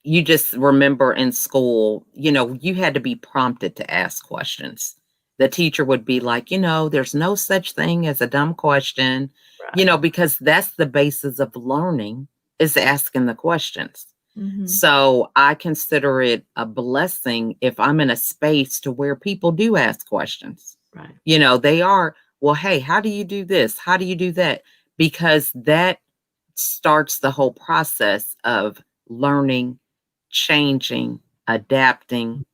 you just remember in school, you had to be prompted to ask questions. The teacher would be like, there's no such thing as a dumb question, Right. because that's the basis of learning, is asking the questions. Mhm. So I consider it a blessing if I'm in a space to where people do ask questions. Right. They are, well, hey, how do you do this? How do you do that? Because that starts the whole process of learning, changing, adapting,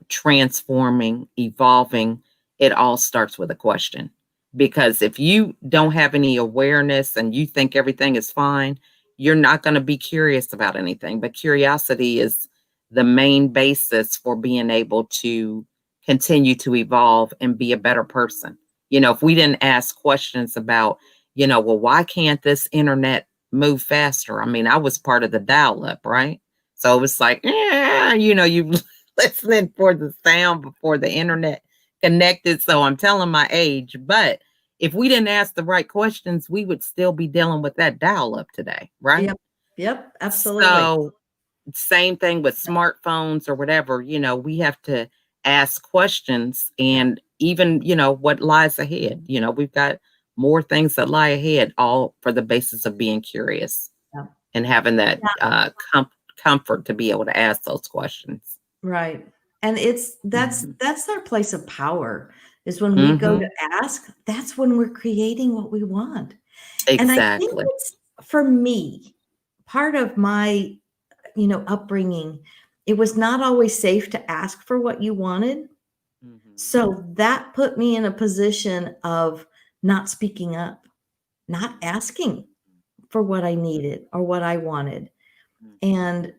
transforming, evolving. It all starts with a question. Because if you don't have any awareness and you think everything is fine, you're not going to be curious about anything. But curiosity is the main basis for being able to continue to evolve and be a better person. If we didn't ask questions about, well, why can't this internet move faster? I mean, I was part of the dial up, right? So it was like, you listening for the sound before the internet connected. So I'm telling my age, but if we didn't ask the right questions, we would still be dealing with that dial up today, right? Yep. Yep. Absolutely. So same thing with smartphones or whatever, we have to ask questions, Yeah. and even, what lies ahead. We've got more things that lie ahead, all for the basis of being curious Yeah. and having that Yeah. comfort to be able to ask those questions. Right. And that's Mhm. that's our place of power, is when we go to Mhm. ask, that's when we're creating what we want. And I think Exactly. it's, for me, part of my, upbringing, it was not always safe to ask for what you wanted. Mhm. So that put me in a position of not speaking up, not asking for what I needed or what I wanted. Mhm. And,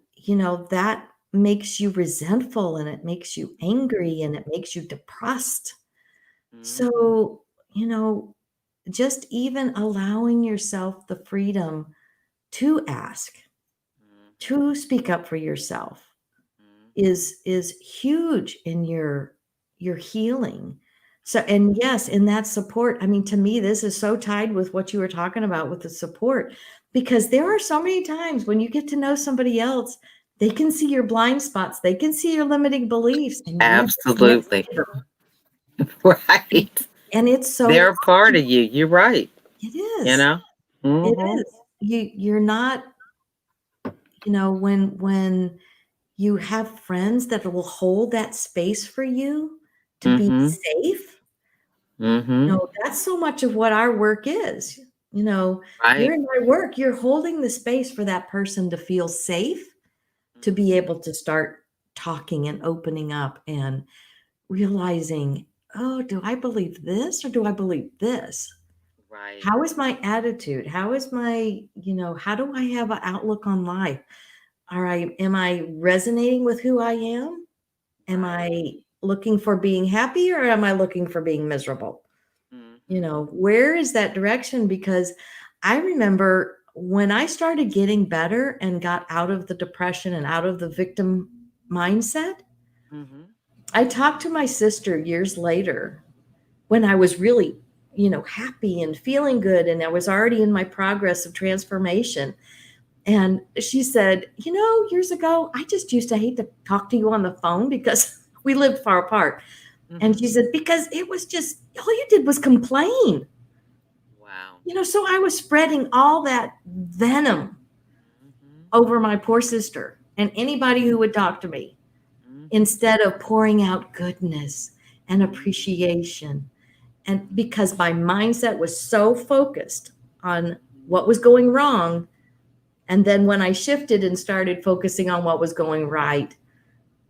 that makes you resentful, and it makes you angry, and it makes you depressed. Mhm. So, just even allowing yourself the freedom to ask, Mhm. to speak up for yourself, Mhm. is huge in your healing. So, and yes, in that support, I mean, to me, this is so tied with what you were talking about with the support, because there are so many times when you get to know somebody else, they can see your blind spots, they can see your limiting beliefs, and you have to stand Absolutely. by them. And, Right. and it's so They're a part of you. You're right. it You is. know? It Mhm. is. You're not, when you have friends that will hold that space for you to be Mhm. safe. Mhm. That's so much of what our work is. You're Right. in my work, you're holding the space for that person to feel safe, to be Mhm. able to start talking and opening up and realizing, oh, do I believe this or do I believe this? Right. How is my attitude? How is my, how do I have an outlook on life? All right, am I resonating with who I am? Am Right. I looking for being happy, or am I looking for being miserable? Mhm. Where is that direction? Because I remember when I started getting better and got out of the depression and out of the victim mindset, Mhm. I talked to my sister years later when I was really, happy and feeling good. And I was already in my progress of transformation. And she said, years ago, I just used to hate to talk to you on the phone because we lived far apart. Mhm. And she said, because it was just, all you did was complain. Wow. So I was spreading all that venom over my poor sister and anybody who would talk to me, instead of pouring out goodness and appreciation. And because my mindset was so focused on what was going wrong. And then when I shifted and started focusing on what was going right,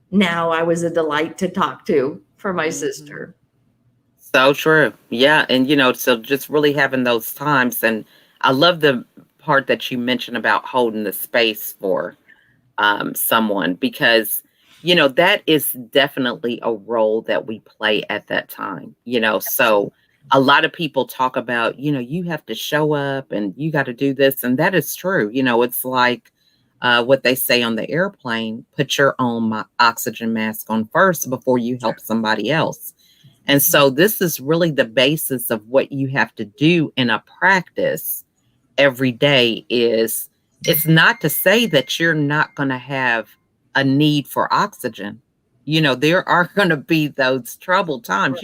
now I was a delight to talk to for my sister. So true. Yeah. And, so just really having those times. And I love the part that you mentioned about holding the space for someone, because, that is definitely a role that we play at that time. So a lot of people talk about, you have to show up and you got to do this. And that is true. It's like what they say on the airplane: put your own oxygen mask on first before you help somebody else. And so this is really the basis of what you have to do in a practice every day. It's not to say that you're not going to have a need for oxygen. There are going to be those troubled times.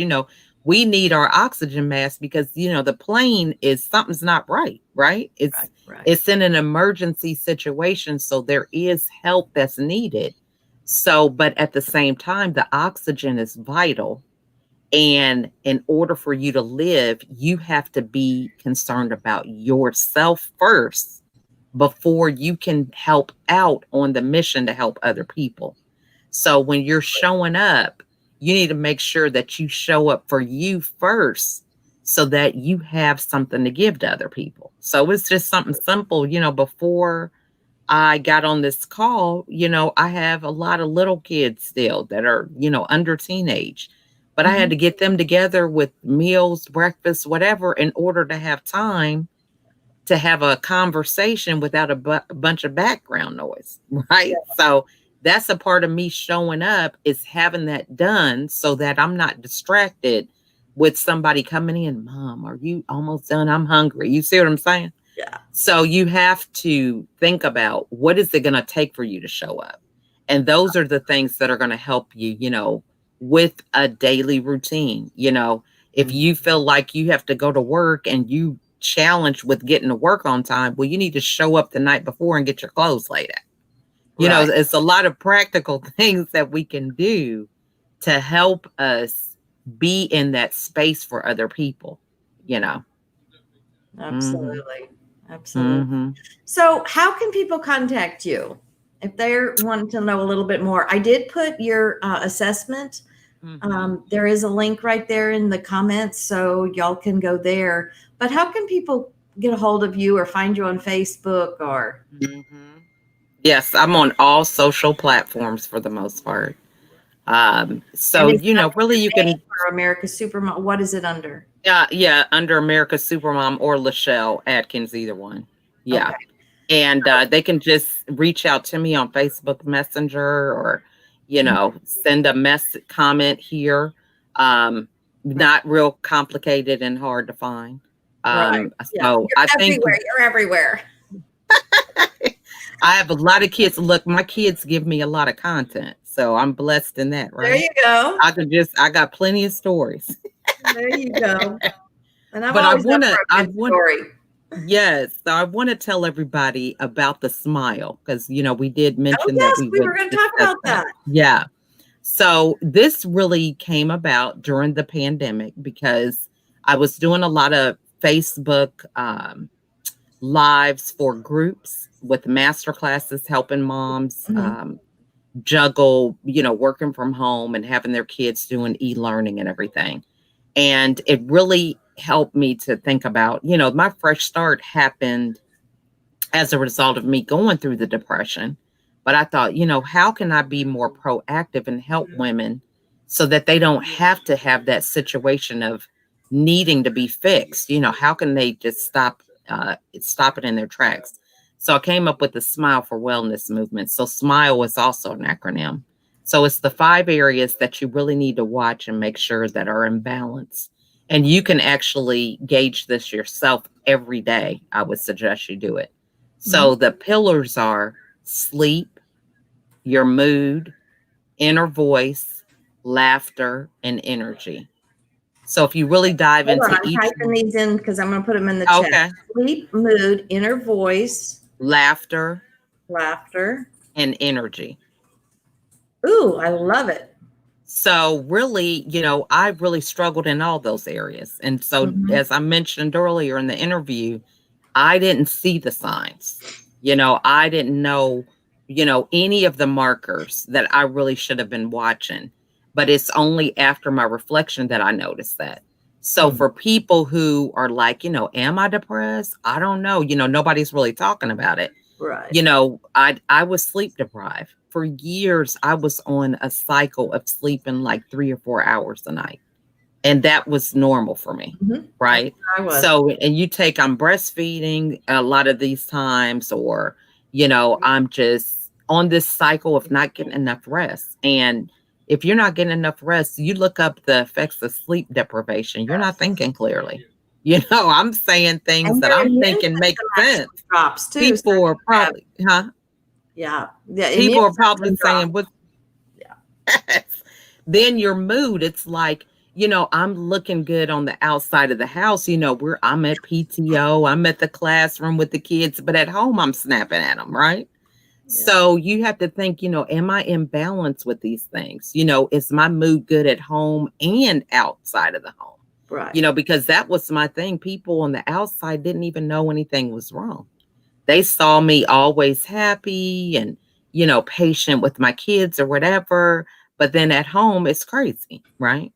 We need our oxygen mask because, the plane is, something's not right, right? It's in an emergency situation. So there is help that's needed. So, but at the same time, the oxygen is vital. And in order for you to live, you have to be concerned about yourself first before you can help out on the mission to help other people. So when you're showing up, you need to make sure that you show up for you first so that you have something to give to other people. So it's just something simple. Before I got on this call, I have a lot of little kids still that are, under teenage, but I had to get them together with meals, breakfast, whatever, in order to have time to have a conversation without a bunch of background noise, right? Yeah. So that's a part of me showing up, is having that done so that I'm not distracted with somebody coming in. Mom, are you almost done? I'm hungry. You see what I'm saying? Yeah. So you have to think about, what is it going to take for you to show up? And those are the things that are going to help you, with a daily routine. If you feel like you have to go to work and you challenged with getting to work on time, well, you need to show up the night before and get your clothes laid out. It's a lot of practical things that we can do to help us be in that space for other people. Absolutely. Absolutely. So how can people contact you if they're wanting to know a little bit more? I did put your assessment. There is a link right there in the comments, so y'all can go there. But how can people get a hold of you or find you on Facebook or? Yes, I'm on all social platforms for the most part. So, really you can. For America's Supermom, what is it under? Yeah, under America's Supermom or LaChelle Adkins, either one. Yeah. Okay. And they can just reach out to me on Facebook Messenger, or, send a comment here. Not real complicated and hard to find. Right. So I think you're everywhere. I have a lot of kids. Look, my kids give me a lot of content, so I'm blessed in that, right? There you go. I got plenty of stories. There you go. And but I want to, yes. So I want to tell everybody about the smile, because, we did mention that we were going to talk about that. Yeah. So this really came about during the pandemic, because I was doing a lot of Facebook lives for groups with master classes, helping moms juggle, working from home and having their kids doing e-learning and everything. And it really helped me to think about, my fresh start happened as a result of me going through the depression. But I thought, how can I be more proactive and help women so that they don't have to have that situation of needing to be fixed? How can they just stop it in their tracks? So I came up with the Smile for Wellness movement. So SMILE is also an acronym. So it's the 5 areas that you really need to watch and make sure that are in balance. And you can actually gauge this yourself every day. I would suggest you do it. So the pillars are sleep, your mood, inner voice, laughter, and energy. So if you really dive Hold on, into I'm each typing one, these in because I'm going to put them in the chat. okay, Sleep, mood, inner voice, laughter, laughter. and energy. Ooh, I love it. So really, I really struggled in all those areas. And so as I mentioned earlier in the interview, I didn't see the signs. I didn't know, any of the markers that I really should have been watching. But it's only after my reflection that I noticed that. So for people who are like, am I depressed? I don't know. Nobody's really talking about it. Right. I was sleep deprived. For years, I was on a cycle of sleeping like 3 or 4 hours a night. And that was normal for me, right? I was. So, and I'm breastfeeding a lot of these times, or, I'm just on this cycle of not getting enough rest. And if you're not getting enough rest, you look up the effects of sleep deprivation, you're not thinking clearly. I'm saying things that I'm thinking make sense. Drops too. People are probably, Yeah. People are probably saying, what? Yeah. Then your mood, it's like, I'm looking good on the outside of the house. I'm at PTO, I'm at the classroom with the kids, but at home I'm snapping at them, right? Yeah. So you have to think, am I in balance with these things? Is my mood good at home and outside of the home? Right. Because that was my thing. People on the outside didn't even know anything was wrong. They saw me always happy and, patient with my kids or whatever. But then at home, it's crazy, right?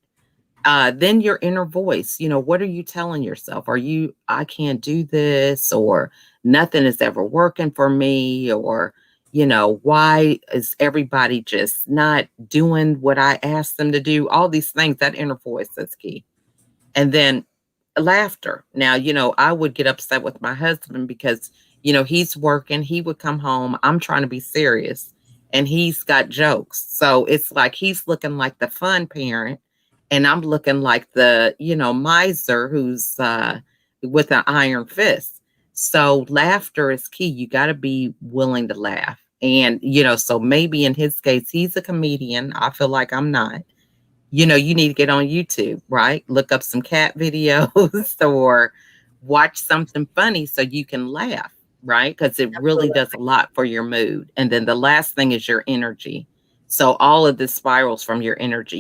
Then your inner voice, what are you telling yourself? I can't do this, or nothing is ever working for me, or, why is everybody just not doing what I asked them to do? All these things, that inner voice is key. And then laughter. Now, I would get upset with my husband because, he's working, he would come home, I'm trying to be serious, and he's got jokes. So it's like he's looking like the fun parent, and I'm looking like the, miser who's with an iron fist. So laughter is key. You got to be willing to laugh. And, so maybe in his case, he's a comedian. I feel like I'm not. You need to get on YouTube, right? Look up some cat videos or watch something funny so you can laugh, right? Because it really does a lot for your mood. And then the last thing is your energy. So all of this spirals from your energy.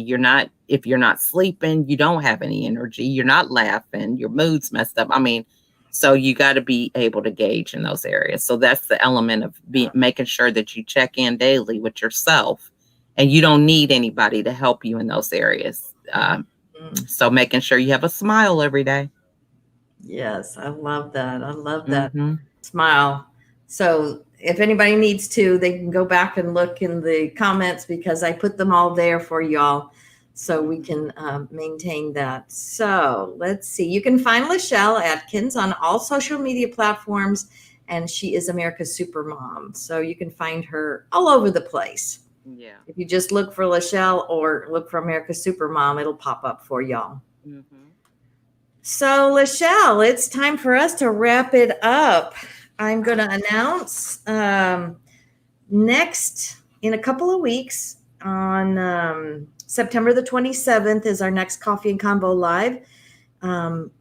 If you're not sleeping, you don't have any energy. You're not laughing. Your mood's messed up. So you got to be able to gauge in those areas. So that's the element of making sure that you check in daily with yourself. And you don't need anybody to help you in those areas. So making sure you have a smile every day. Yes, I love that. I love that smile. So if anybody needs to, they can go back and look in the comments because I put them all there for y'all so we can maintain that. So let's see. You can find LaChelle Adkins on all social media platforms, and she is America's Supermom. So you can find her all over the place. Yeah. If you just look for LaChelle or look for America's Supermom, it'll pop up for y'all. So LaChelle, it's time for us to wrap it up. I'm going to announce next in a couple of weeks on September the 27th is our next Coffee and Convo Live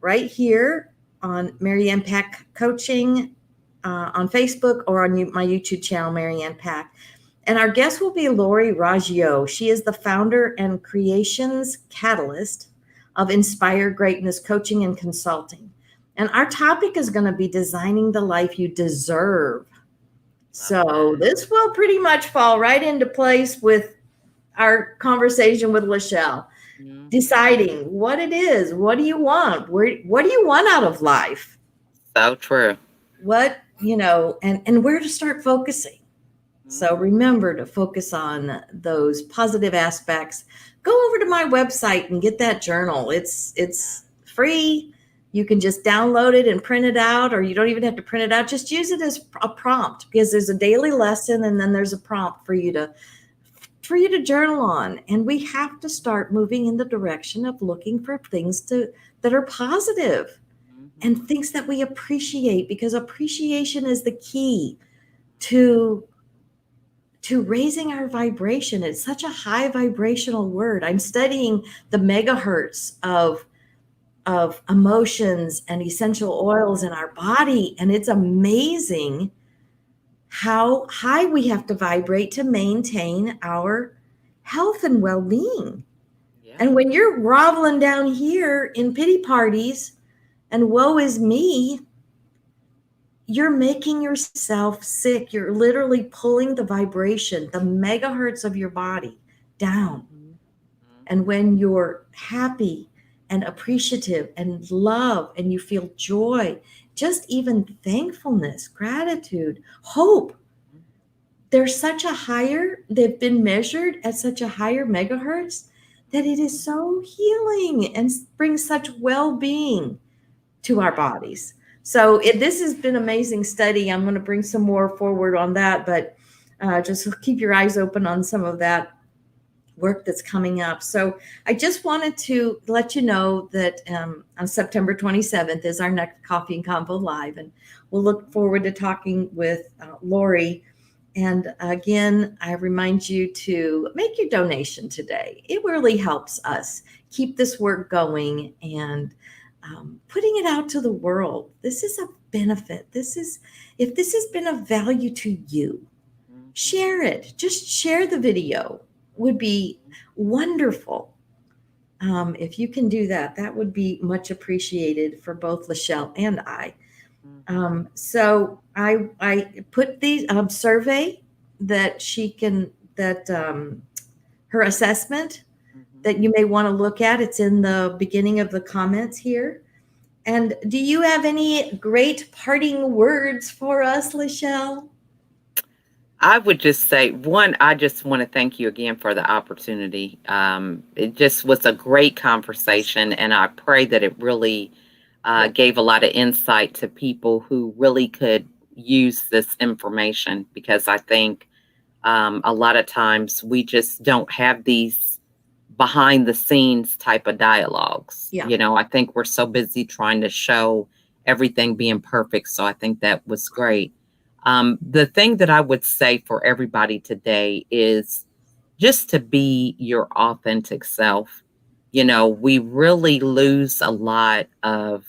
right here on Marianne Pack Coaching on Facebook or on my YouTube channel, Marianne Pack. And our guest will be Lori Raggio. She is the founder and creations catalyst of Inspire Greatness Coaching and Consulting. And our topic is going to be designing the life you deserve. So this will pretty much fall right into place with our conversation with LaChelle. Deciding what it is. What do you want? What do you want out of life? So true. What, and where to start focusing. So remember to focus on those positive aspects. Go over to my website and get that journal. It's free. You can just download it and print it out, or you don't even have to print it out. Just use it as a prompt because there's a daily lesson and then there's a prompt for you to for you to journal on. And we have to start moving in the direction of looking for things that are positive and things that we appreciate, because appreciation is the key to raising our vibration. It's such a high vibrational word. I'm studying the megahertz of emotions and essential oils in our body, and it's amazing how high we have to vibrate to maintain our health and well-being. Yeah. And when you're groveling down here in pity parties and woe is me, you're making yourself sick. You're literally pulling the vibration, the megahertz of your body down. And when you're happy and appreciative and love and you feel joy, just even thankfulness, gratitude, hope, they've been measured at such a higher megahertz that it is so healing and brings such well-being to our bodies. So this has been an amazing study. I'm going to bring some more forward on that, but just keep your eyes open on some of that work that's coming up. So I just wanted to let you know that on September 27th is our next Coffee and Convo Live, and we'll look forward to talking with Lori. And again, I remind you to make your donation today. It really helps us keep this work going and putting it out to the world. This is a benefit. If this has been of value to you, share it. Just share the video. Would be wonderful. If you can do that, that would be much appreciated for both LaChelle and I. So I put the survey that her assessment that you may want to look at. It's in the beginning of the comments here. And do you have any great parting words for us, LaChelle? I would just say, one, I just want to thank you again for the opportunity. It just was a great conversation, and I pray that it really gave a lot of insight to people who really could use this information, because I think a lot of times we just don't have these behind the scenes type of dialogues. Yeah. You know, I think we're so busy trying to show everything being perfect. So I think that was great. The thing that I would say for everybody today is just to be your authentic self. You know, we really lose a lot of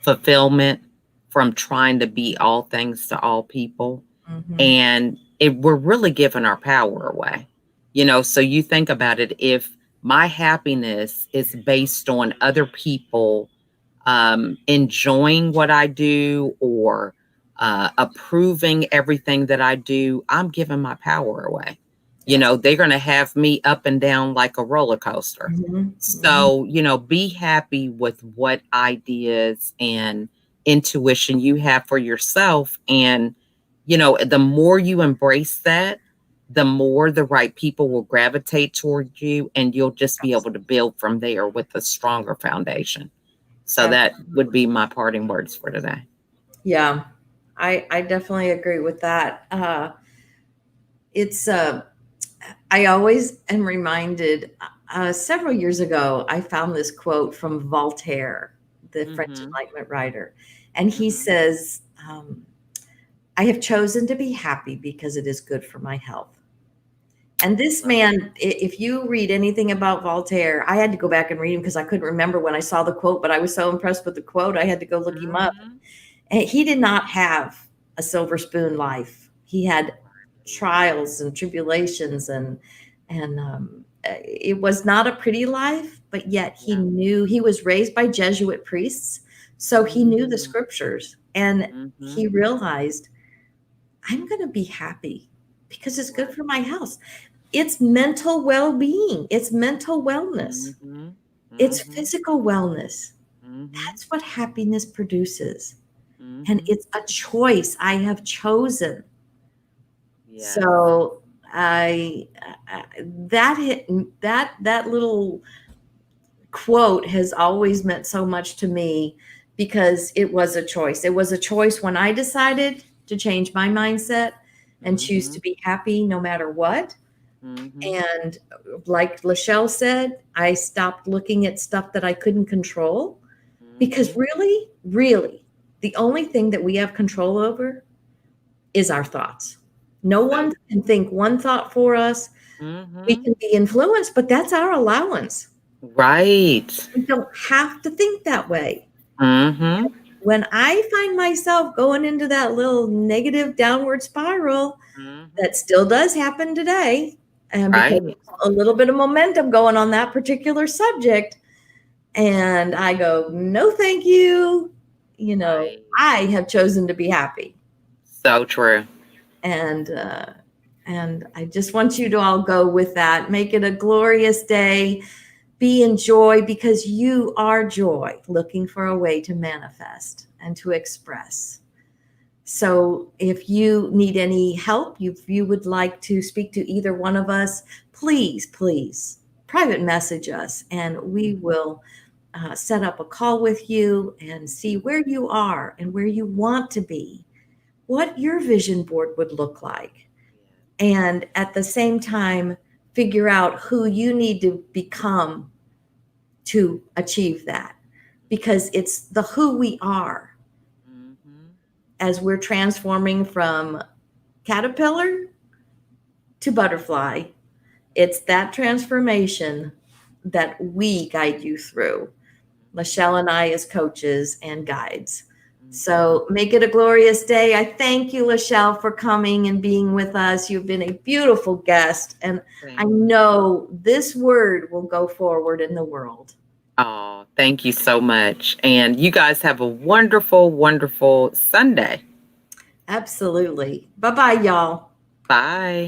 fulfillment from trying to be all things to all people. And we're really giving our power away. You know, so you think about it, if my happiness is based on other people enjoying what I do or approving everything that I do, I'm giving my power away. You know, they're going to have me up and down like a roller coaster. So, you know, be happy with what ideas and intuition you have for yourself. And, you know, the more you embrace that, the more the right people will gravitate towards you, and you'll just be able to build from there with a stronger foundation. So that would be my parting words for today. Yeah, I definitely agree with that. I always am reminded, several years ago, I found this quote from Voltaire, the French Enlightenment writer. And he says, I have chosen to be happy because it is good for my health. And this man, if you read anything about Voltaire, I had to go back and read him because I couldn't remember when I saw the quote, but I was so impressed with the quote, I had to go look him up. And he did not have a silver spoon life. He had trials and tribulations, and it was not a pretty life, but yet he knew. He was raised by Jesuit priests, so he knew the scriptures, and he realized, I'm going to be happy because it's good for my health. It's mental well-being. It's mental wellness. It's physical wellness. That's what happiness produces. And it's a choice I have chosen. So that little quote has always meant so much to me, because it was a choice. It was a choice when I decided to change my mindset and choose to be happy no matter what. Mhm. And like LaChelle said, I stopped looking at stuff that I couldn't control because Mhm. really, really, the only thing that we have control over is our thoughts. No So one can think one thought for us. We mhm. can be influenced, but that's our allowance. Right. We don't have to think that way. Mhm. When I find myself going into that little negative downward spiral, that Mhm. still does happen today, and because Right. a little bit of momentum going on that particular subject, and I go, no, thank you. Right. I have chosen to be happy, So true. and I just want you to all go with that. Make it a glorious day. Be in joy because you are joy, looking for a way to manifest and to express. So if you need any help, if you would like to speak to either one of us, please private message us and we will set up a call with you and see where you are and where you want to be, what your vision board would look like. And at the same time, figure out who you need to become to achieve that. Because it's the who we are Mhm. as we're transforming from caterpillar to butterfly. It's that transformation that we guide you through, LaChelle and I as coaches and guides. Mhm. So make it a glorious day. I thank you, LaChelle, for coming and being with us. You've been a beautiful guest, and I Thank know this word will go forward in the world. Oh, thank you so much. And you guys have a wonderful, wonderful Sunday. Absolutely. Bye bye, y'all. Bye.